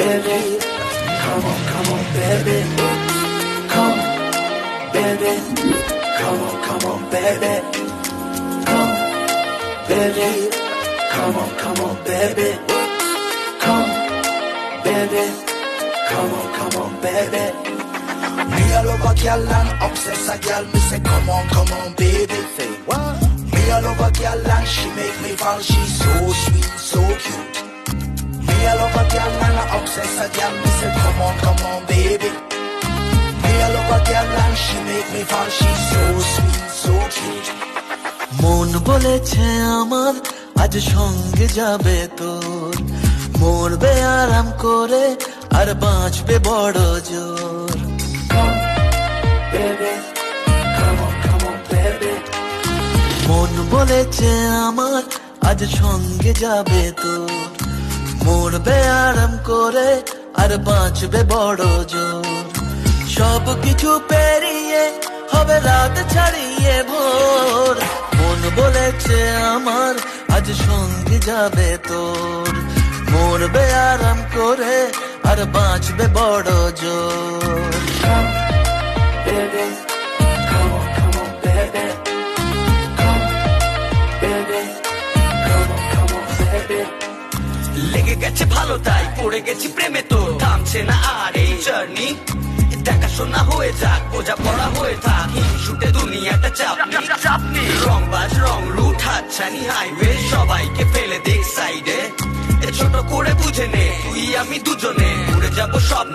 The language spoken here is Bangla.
baby. Come on, baby. Come, baby. Come on, baby. Come, baby. Come on, baby. Come, baby. Come on, baby. Me all over girl and obsess a girl. Me say come on, baby. Say what? Me all over girl and she make me fall. She's so sweet, so cute. Me all over girl and obsess a girl. Me say come on, baby. Me all over girl and she make me fall. She's so sweet, so cute. মন বলেছে আমার আজ সঙ্গে যাবে তোর, মরবে আরাম করে আর বাঁচবে বড় জোর। Come, baby. Come on, baby. মন বলেছে আমার আজ সঙ্গে যাবে তোর, মরবে আরাম করে আর বাঁচবে বড় জোর। সব কিছু পেরিয়ে হবে রাত ছাড়িয়ে ভোর। মন বলেছে আমার আজ সঙ্গে যাবে তোর, মরবে আরাম করে আর বাঁচবে বড় জোর। Come, baby. Come on, baby. Come, baby. Come on, baby. লেগে গেছে ভালো তাই পড়ে গেছি প্রেমে, তো থামছে না আর এই জার্নি। দেখাশোনা হয়ে যাক, বোঝা পড়া হয়ে থাক, শুটে দুনিয়াটা চাপনি। রংবাজ রং রুট হাতছানি হাইওয়ে, সবাইকে ফেলে দেখ সাইডে। ছোট করে বুঝে নে তুই আমি দুজনে উড়ে যাবো সব।